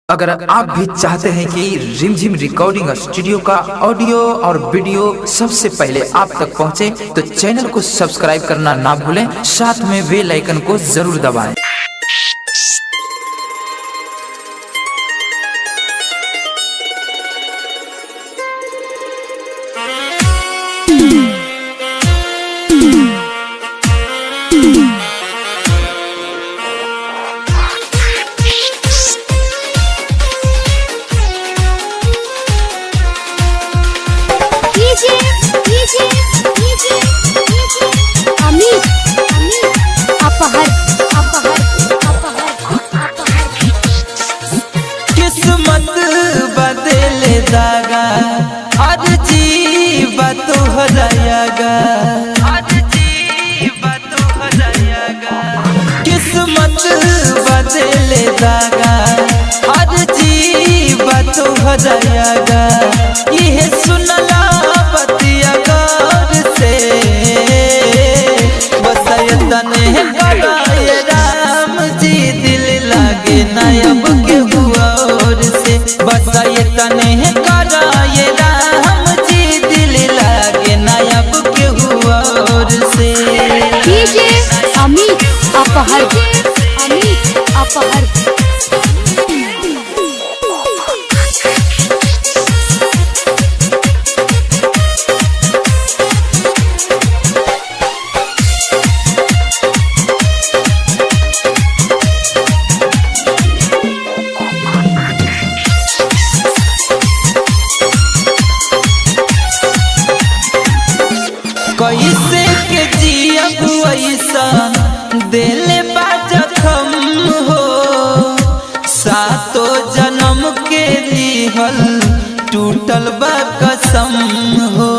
अगर आप भी चाहते हैं कि रिमझिम रिकॉर्डिंग स्टूडियो का ऑडियो और वीडियो सबसे पहले आप तक पहुंचे, तो चैनल को सब्सक्राइब करना ना भूलें, साथ में बेल आइकन को जरूर दबाएं। किस्मत बदल दागा आज जीवा तोहरायागा, किस्मत बदल दागा आज जीवा तोहरायागा। यह सुनला बतिया गौर से बसयतने कराए राम जी, दिल लागे नायब के हुआ और से बसयतने कराए राम जी, दिल लागे नायब के हुआ और से। डीजे अमित अपहर, अमित अपहर। कैसे के जियब ऐसा दिल बा जखम हो, सातो जन्म के लिहल टूटल बा कसम हो।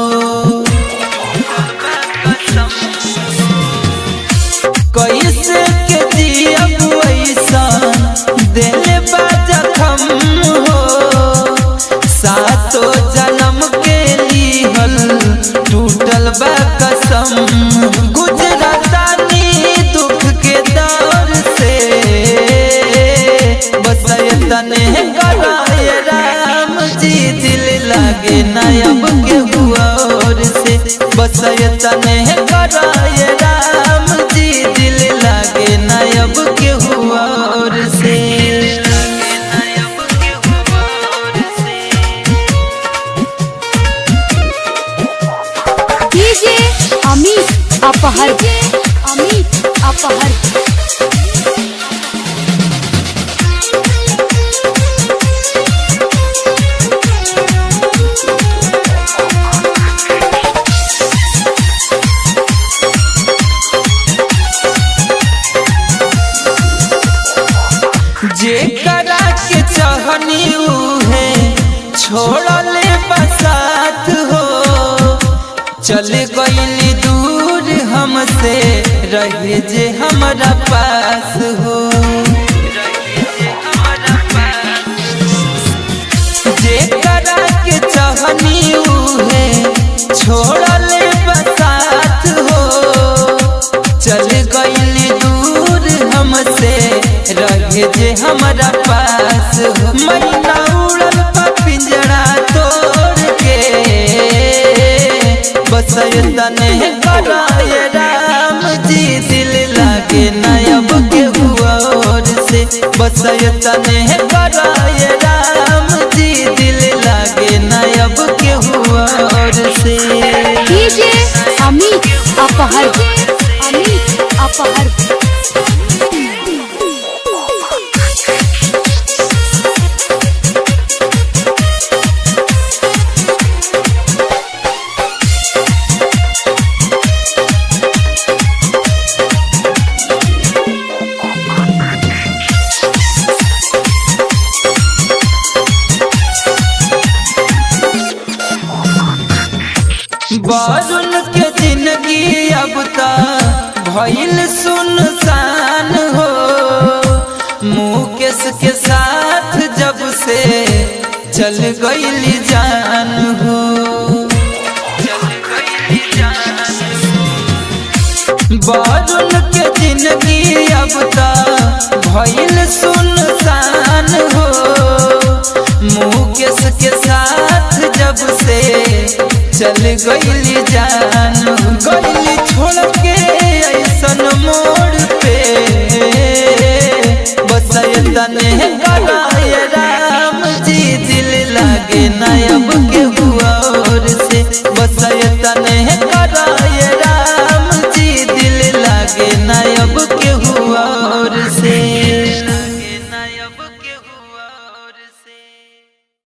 कैसे के जियब ऐसा दिल बा जखम हो, सातो जन्म के लिहल टूटल बा कसम। गुजरतानी दुख के दौर से बसयतने कराए राम जी, दिल लागे नायब के हुआ और से बसयतने कराए राम जी, दिल लागे नायब के हुआ और से। डीजे अमित अपहर, अमित अपहर। जे करा के चाहनी है छोड़ले बसात हो, चल गईली दूर हमसे रहे जे हमारा पास हो। जे करा के चाहनी है छोड़ले बसात हो, चल गईली दूर हमसे रहे जे हमारा पास हो। मैना उड़ल बा पिंजरा तोड़ के बसयतने कराए राम जी, दिल लागे नायब के हुआ और से बसयतने कराए राम जी, दिल लागे नायब के हुआ और से। डीजे अमित अपहर, अमित अपहर। बारुन के जिंदगी अब तक भइल सुनसान हो, मुकेश के साथ जब से चल गईली जान हो। बारुन के जिंदगी अब तक भइल सुनसान हो, के साथ जब से चल गईली जान, गईली छोड़ के ऐसन मोड़ पे, बस तने कराए राम जी दिल लागे नया